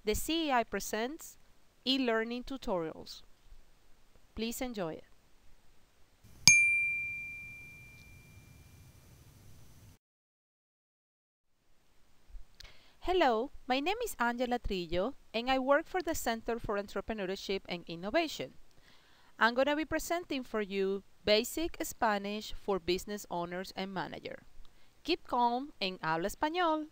The CEI presents e-learning tutorials. Please enjoy it. Hello, my name is Angela Trillo and I work for the Center for Entrepreneurship and Innovation. I'm going to be presenting for you Basic Spanish for Business Owners and Manager. Keep calm and habla español.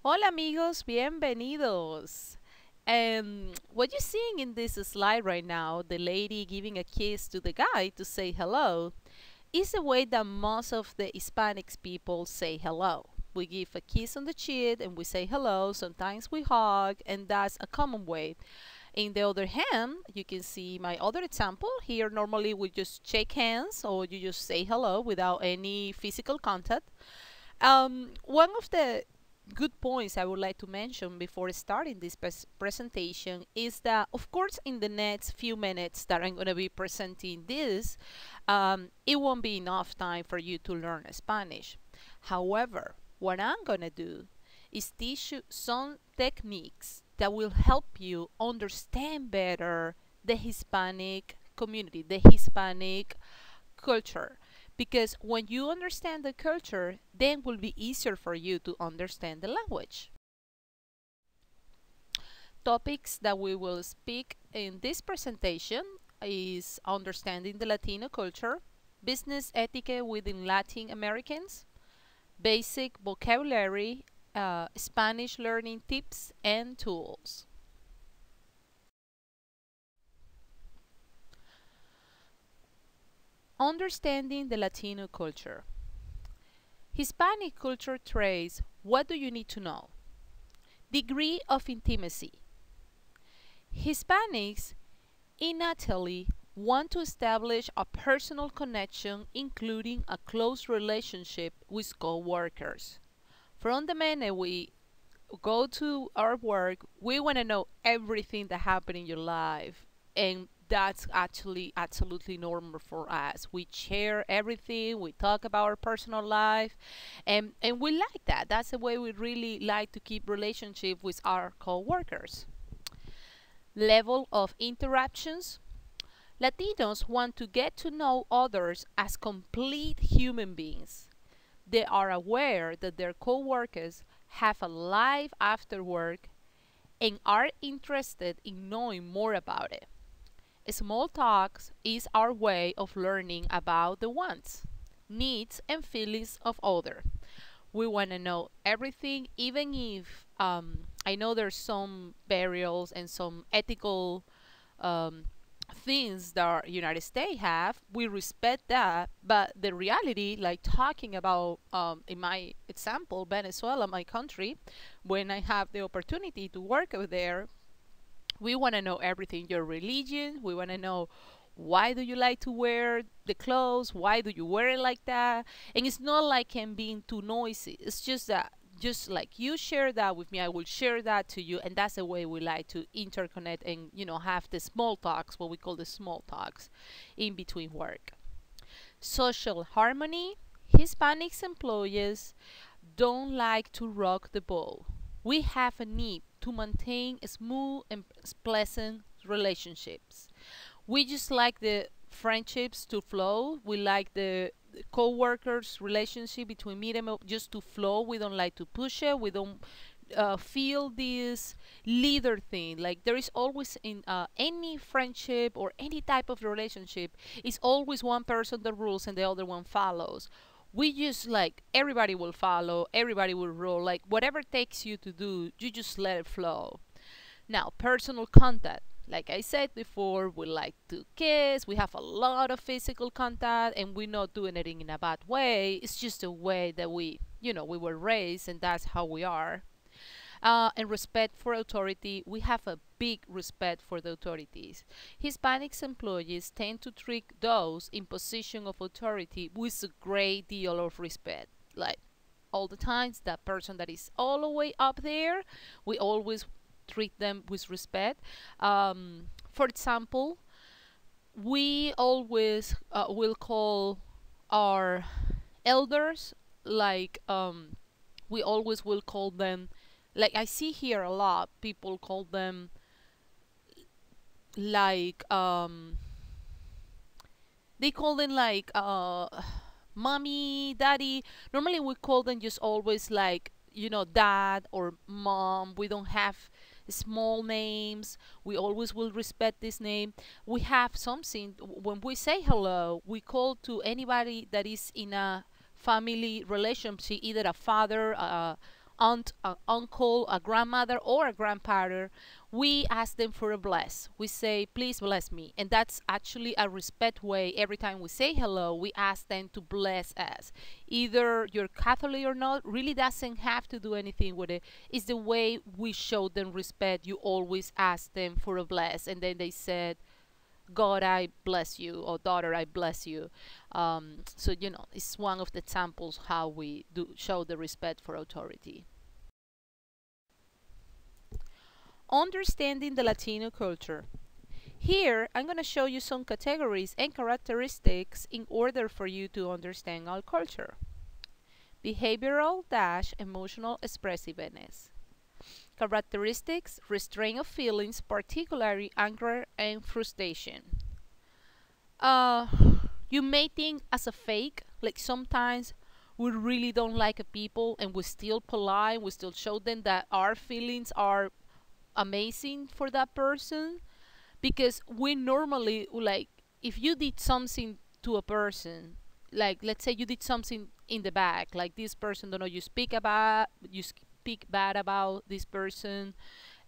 Hola amigos, bienvenidos. What you're seeing in this slide right now, the lady giving a kiss to the guy to say hello, is the way that most of the Hispanics people say hello. We give a kiss on the cheek and we say hello. Sometimes we hug, and that's a common way. In the other hand, you can see my other example. Here, normally we just shake hands or you just say hello without any physical contact. One of the good points I would like to mention before starting this presentation is that, of course, in the next few minutes that I'm going to be presenting this, it won't be enough time for you to learn Spanish. However, what I'm going to do is teach you some techniques that will help you understand better the Hispanic community, the Hispanic culture. Because when you understand the culture, then it will be easier for you to understand the language. Topics that we will speak in this presentation is understanding the Latino culture, business etiquette within Latin Americans, basic vocabulary, Spanish learning tips and tools. Understanding the Latino culture. Hispanic culture traits, what do you need to know? Degree of intimacy. Hispanics innately want to establish a personal connection, including a close relationship with co-workers. From the minute we go to our work, we want to know everything that happened in your life, and that's actually absolutely normal for us. We share everything, we talk about our personal life, and we like that. That's the way we really like to keep relationship with our co-workers. Level of interactions. Latinos want to get to know others as complete human beings. They are aware that their co-workers have a life after work and are interested in knowing more about it. Small talks is our way of learning about the wants, needs, and feelings of others. We want to know everything, even if I know there's some barriers and some ethical things that our United States have. We respect that, but the reality, like talking about, in my example, Venezuela, my country, when I have the opportunity to work over there, we want to know everything, your religion. We want to know why do you like to wear the clothes, why do you wear it like that. And it's not like I'm being too noisy, it's just that just like you share that with me, I will share that to you, and that's the way we like to interconnect and have the small talks, what we call the small talks in between work. Social harmony. Hispanics employees don't like to rock the boat. We have a need to maintain smooth and pleasant relationships. We just like the friendships to flow. We like the co-workers relationship between me and them just to flow. We don't like to push it. We don't feel this leader thing. Like there is always in any friendship or any type of relationship, it's always one person that rules and the other one follows. We just like everybody will follow, everybody will roll. Like whatever takes you to do, you just let it flow. Now, personal contact. Like I said before, we like to kiss, we have a lot of physical contact, and we're not doing it in a bad way. It's just a way that we were raised, and that's how we are. And respect for authority. We have a big respect for the authorities. Hispanics employees tend to treat those in position of authority with a great deal of respect. Like all the times, that person that is all the way up there, we always treat them with respect. For example, we always will call our elders like we always will call them, like I see here a lot, people call them like they call them like mommy, daddy. Normally we call them just always like, dad or mom. We don't have small names. We always will respect this name. We have something when we say hello, we call to anybody that is in a family relationship, either a father, a aunt, an uncle, a grandmother, or a grandfather. We ask them for a bless. We say, please bless me. And that's actually a respect way. Every time we say hello, we ask them to bless us. Either you're Catholic or not, really doesn't have to do anything with it. It's the way we show them respect. You always ask them for a bless. And then they said, God, I bless you, or daughter, I bless you. So, it's one of the examples how we do show the respect for authority. Understanding the Latino culture. Here, I'm going to show you some categories and characteristics in order for you to understand our culture. Behavioral - emotional expressiveness. Characteristics: restraint of feelings, particularly anger and frustration. You may think as a fake, like sometimes we really don't like a people and we're still polite, we still show them that our feelings are amazing for that person, because we normally, like, if you did something to a person, like let's say you did something in the back, like this person, don't know, you speak bad about this person,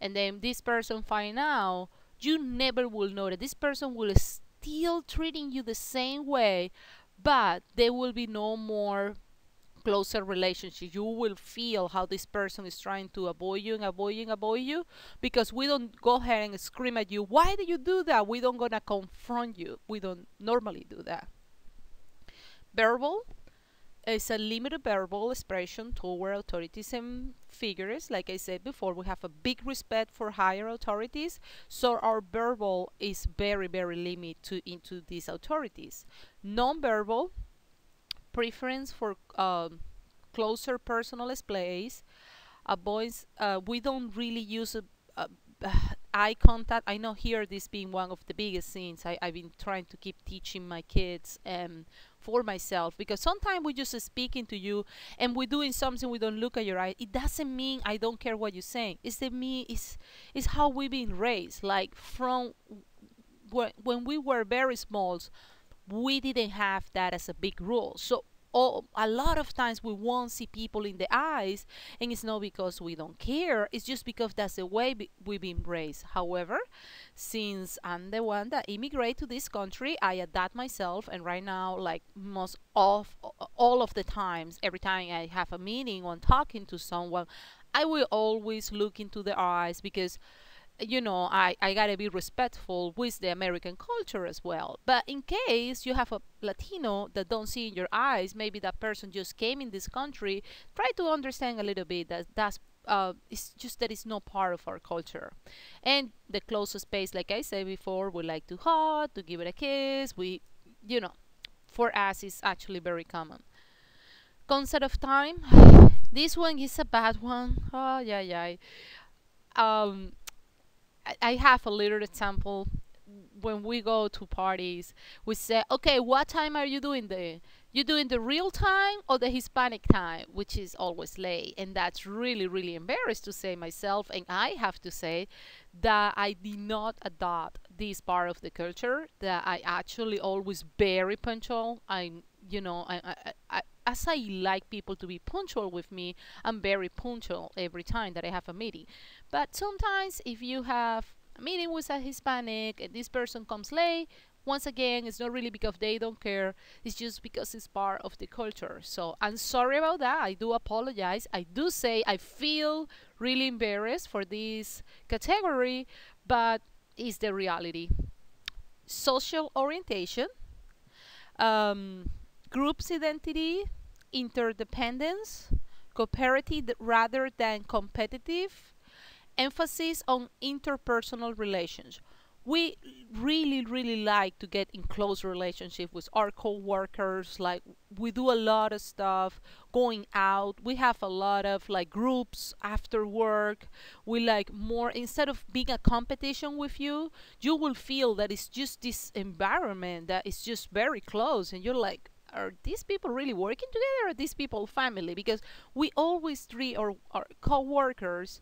and then this person find out, you never will know that this person will still treating you the same way, but there will be no more closer relationship. You will feel how this person is trying to avoid you and avoid you, because we don't go ahead and scream at you, why do you do that? We don't gonna confront you. We don't normally do that. Verbal is a limited verbal expression toward authorities and figures. Like I said before, we have a big respect for higher authorities, so our verbal is very, very limited into these authorities. Non-verbal: preference for closer personal space. We don't really use a eye contact. I know here this being one of the biggest things I've been trying to keep teaching my kids for myself, because sometimes we just speaking to you and we're doing something, we don't look at your eye. It doesn't mean I don't care what you're saying. It's how we've been raised. Like from when we were very small, we didn't have that as a big rule. So a lot of times we won't see people in the eyes, and it's not because we don't care, it's just because that's the way we've been raised. However, since I'm the one that immigrated to this country, I adapt myself, and right now, like most of all of the times, every time I have a meeting or talking to someone, I will always look into their eyes, because I gotta be respectful with the American culture as well. But in case you have a Latino that don't see in your eyes, maybe that person just came in this country, try to understand a little bit that's it's just that it's not part of our culture. And the closest space, like I said before, we like to hug, to give it a kiss. For us, it's actually very common. Concept of time. This one is a bad one. Oh, yeah, yeah. Um, I have a little example. When we go to parties, we say, okay, what time are you doing there? You doing the real time or the Hispanic time, which is always late. And that's really, really embarrassed to say myself. And I have to say that I did not adopt this part of the culture, that I actually always very punctual. As I like people to be punctual with me, I'm very punctual every time that I have a meeting. But sometimes if you have a meeting with a Hispanic and this person comes late, once again, it's not really because they don't care, it's just because it's part of the culture. So I'm sorry about that. I do apologize. I do say I feel really embarrassed for this category, but it's the reality. Social orientation, groups identity, interdependence, cooperative rather than competitive, emphasis on interpersonal relations. we really like to get in close relationship with our co-workers. Like, we do a lot of stuff going out. We have a lot of like groups after work. We like more, instead of being a competition with you, you will feel that it's just this environment that is just very close, and you're like, are these people really working together, or are these people family? Because we always treat our co-workers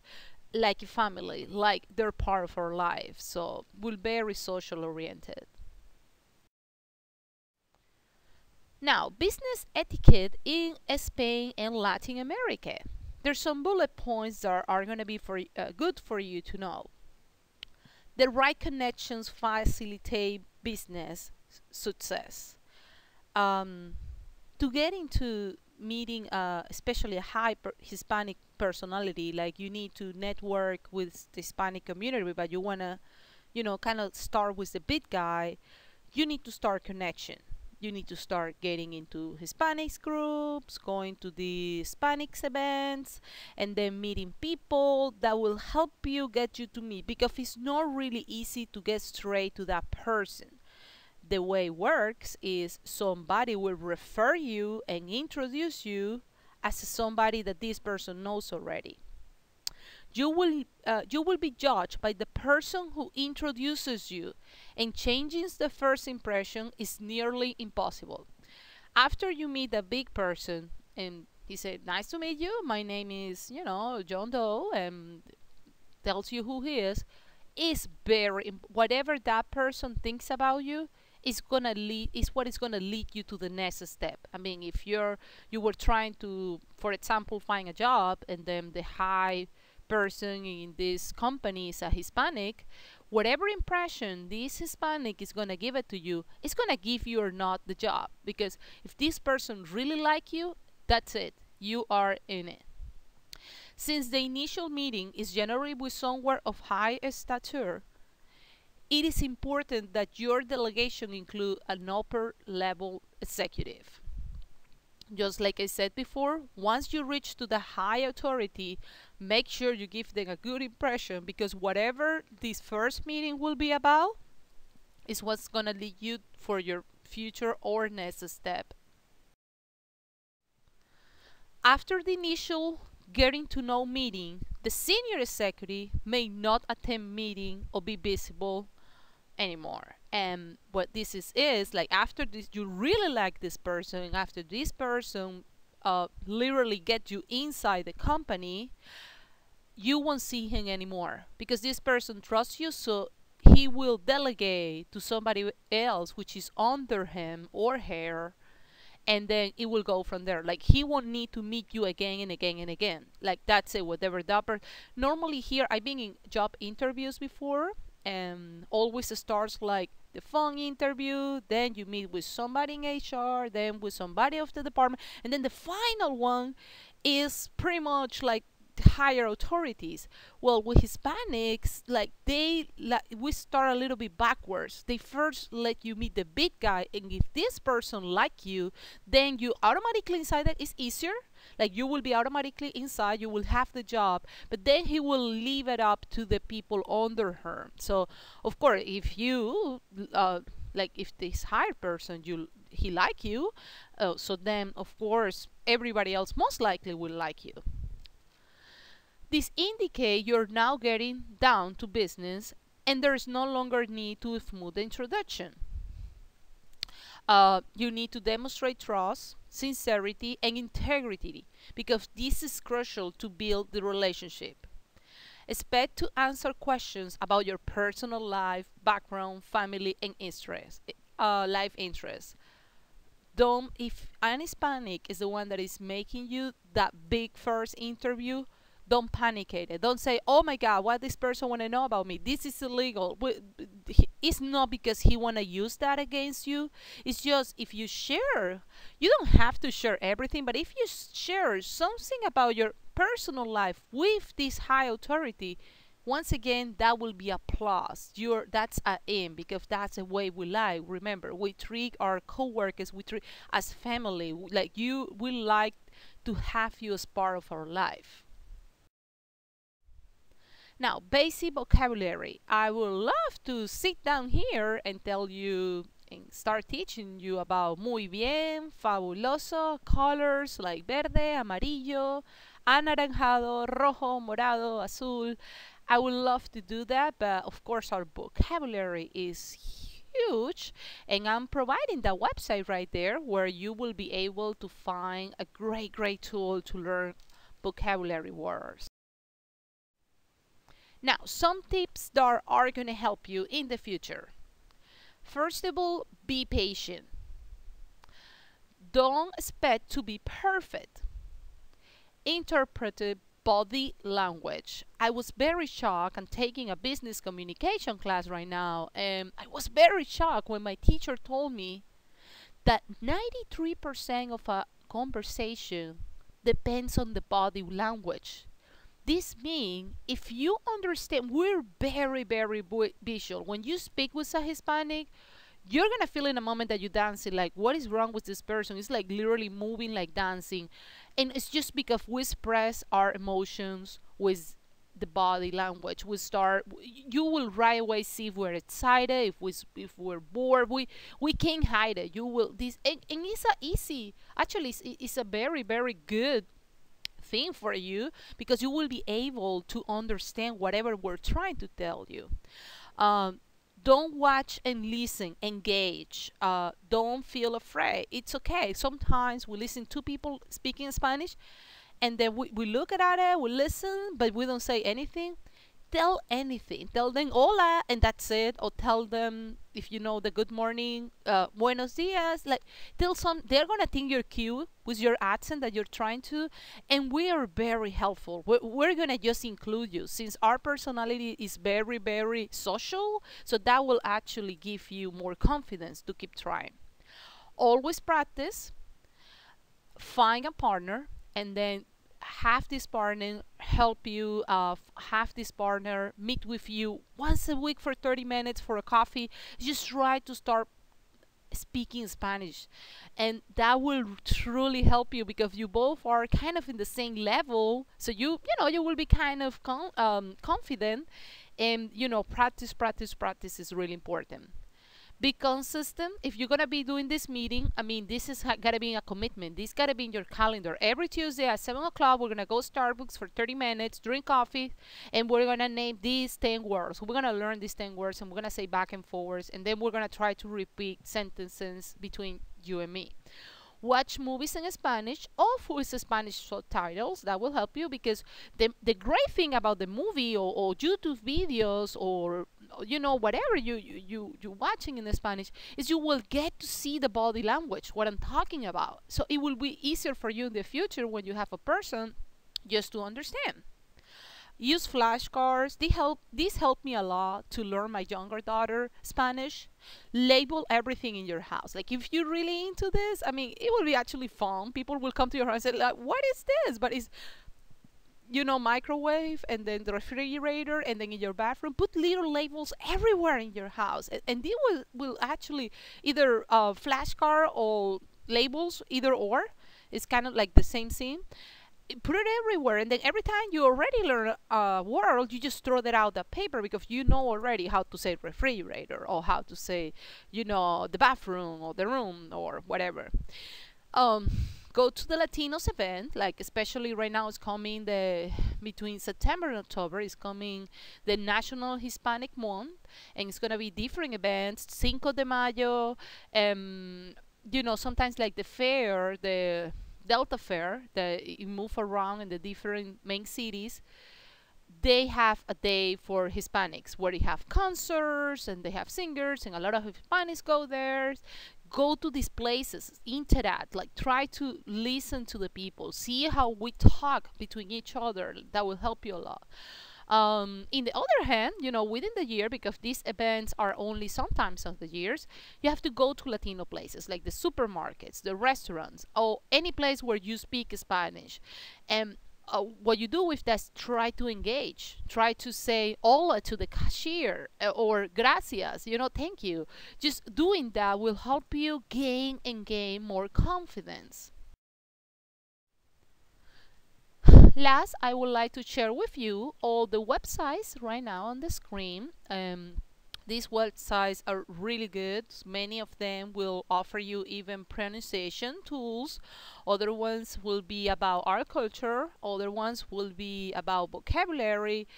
like a family, like they're part of our life. So we're very social oriented. Now, business etiquette in Spain and Latin America. There's some bullet points that are going to be good for you to know. The right connections facilitate business success. Um, to get into meeting especially a Hispanic personality, like, you need to network with the Hispanic community, but you want to, kind of start with the big guy. You need to start connection. You need to start getting into Hispanics groups, going to the Hispanics events, and then meeting people that will help you get you to meet, because it's not really easy to get straight to that person. The way it works is somebody will refer you and introduce you as somebody that this person knows already. You will be judged by the person who introduces you, and changing the first impression is nearly impossible. After you meet a big person and he said, "Nice to meet you. My name is, John Doe," and tells you who he is very whatever that person thinks about you is what is gonna lead you to the next step. I mean, if you were trying to, for example, find a job, and then the high person in this company is a Hispanic, whatever impression this Hispanic is gonna give it to you, it's gonna give you or not the job. Because if this person really like you, that's it. You are in it. Since the initial meeting is generally with someone of high stature, it is important that your delegation include an upper level executive. Just like I said before, once you reach to the high authority, make sure you give them a good impression, because whatever this first meeting will be about is what's going to lead you for your future or next step. After the initial getting to know meeting, the senior executive may not attend meeting or be visible anymore. And what this is like, after this, you really like this person, after this person literally get you inside the company, you won't see him anymore, because this person trusts you, so he will delegate to somebody else which is under him or her, and then it will go from there. Like, he won't need to meet you again and again and again. Like, that's it, whatever that normally here, I've been in job interviews before, and always starts like the phone interview, then you meet with somebody in HR, then with somebody of the department, and then the final one is pretty much like higher authorities. Well, with Hispanics, like, we start a little bit backwards. They first let you meet the big guy, and if this person like you, then you automatically inside that is easier. Like, you will be automatically inside, you will have the job, but then he will leave it up to the people under her. So of course, if you like, if this hired person, he like you, so then of course everybody else most likely will like you. This indicates you're now getting down to business, and there is no longer need to smooth the introduction. You need to demonstrate trust, sincerity, and integrity, because this is crucial to build the relationship. Expect to answer questions about your personal life, background, family, and life interests. Don't, if an Hispanic is the one that is making you that big first interview, don't panic at it. Don't say, "Oh my God, what this person want to know about me? This is illegal." It's not because he want to use that against you. It's just, if you share, you don't have to share everything, but if you share something about your personal life with this high authority, once again, that will be a plus. That's a aim, because that's the way we like. Remember, we treat our co-workers, we treat as family. Like, we like to have you as part of our life. Now, basic vocabulary. I would love to sit down here and tell you and start teaching you about muy bien, fabuloso, colors like verde, amarillo, anaranjado, rojo, morado, azul. I would love to do that, but of course our vocabulary is huge, and I'm providing that website right there where you will be able to find a great tool to learn vocabulary words. Now, some tips that are going to help you in the future. First of all, be patient. Don't expect to be perfect. Interpret body language. I was very shocked. I'm taking a business communication class right now, and I was very shocked when my teacher told me that 93% of a conversation depends on the body language. This means if you understand, we're very visual. When you speak with a Hispanic, you're gonna feel in a moment that you're dancing like, what is wrong with this person? It's like literally moving like dancing, and it's just because we express our emotions with the body language. You will right away see if we're excited, if we're bored. We can't hide it. You will this, and it's a easy. Actually, it's a very good thing for you, because you will be able to understand whatever we're trying to tell you. Don't watch and listen, engage. Don't feel afraid. It's okay. Sometimes we listen to people speaking Spanish, and then we look at it, we listen, but we don't say anything. Tell anything. Tell them hola, and that's it. Or tell them, if you know the good morning, buenos dias. Like, tell some. They're gonna think you're cute with your accent that you're trying to, and we are very helpful. We're gonna just include you, since our personality is very social. So that will actually give you more confidence to keep trying. Always practice. Find a partner, and then have this partner help you, have this partner meet with you once a week for 30 minutes for a coffee. Just try to start speaking Spanish, and that will truly help you, because you both are kind of in the same level. So you know, you will be kind of confident, and you know, practice is really important. Be consistent. If you're gonna be doing this meeting, I mean, this is gotta be a commitment. This gotta be in your calendar. Every Tuesday at 7 o'clock, we're gonna go Starbucks for 30 minutes, drink coffee, and we're gonna name these 10 words. We're gonna learn these 10 words, and we're gonna say back and forwards, and then we're gonna try to repeat sentences between you and me. Watch movies in Spanish or with Spanish subtitles. That will help you, because the great thing about the movie or YouTube videos, or you know, whatever you're watching in Spanish, is you will get to see the body language, what I'm talking about. So it will be easier for you in the future when you have a person just to understand. Use flashcards. These help me a lot to learn my younger daughter Spanish. Label everything in your house. Like, if you're really into this, I mean, it will be actually fun. People will come to your house and say, like, what is this? But it's, you know, microwave, and then the refrigerator, and then in your bathroom. Put little labels everywhere in your house, and they will actually either flashcard or labels, either or. It's kind of like the same scene. Put it everywhere, and then every time you already learn a word, you just throw that out the paper, because you know already how to say refrigerator, or how to say, you know, the bathroom or the room or whatever. Go to the Latinos event, like especially right now it's coming between September and October is coming the National Hispanic Month, and it's gonna be different events. Cinco de Mayo, you know, sometimes like the fair, the Delta Fair, that you move around in the different main cities. They have a day for Hispanics where they have concerts and they have singers, and a lot of Hispanics go there. Go to these places, interact, like try to listen to the people, see how we talk between each other. That will help you a lot. In the other hand, you know, within the year, because these events are only sometimes of the years, you have to go to Latino places like the supermarkets, the restaurants, or any place where you speak Spanish. And what you do with that is try to engage, try to say hola to the cashier, or gracias, you know, thank you. Just doing that will help you gain more confidence. Last, I would like to share with you all the websites right now on the screen. These websites are really good. Many of them will offer you even pronunciation tools. Other ones will be about our culture. Other ones will be about vocabulary.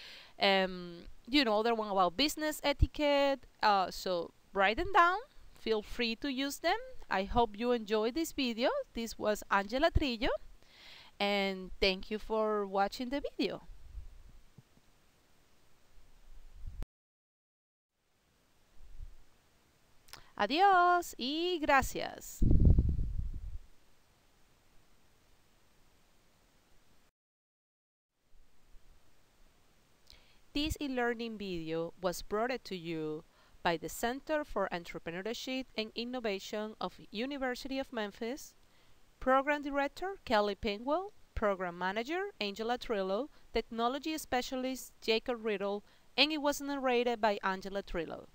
Other one about business etiquette. So write them down. Feel free to use them. I hope you enjoyed this video. This was Angela Trillo, and thank you for watching the video. Adiós y gracias. This e-learning video was brought to you by the Center for Entrepreneurship and Innovation of University of Memphis, Program Director Kelly Pingwell, Program Manager Angela Trillo, Technology Specialist Jacob Riddle, and it was narrated by Angela Trillo.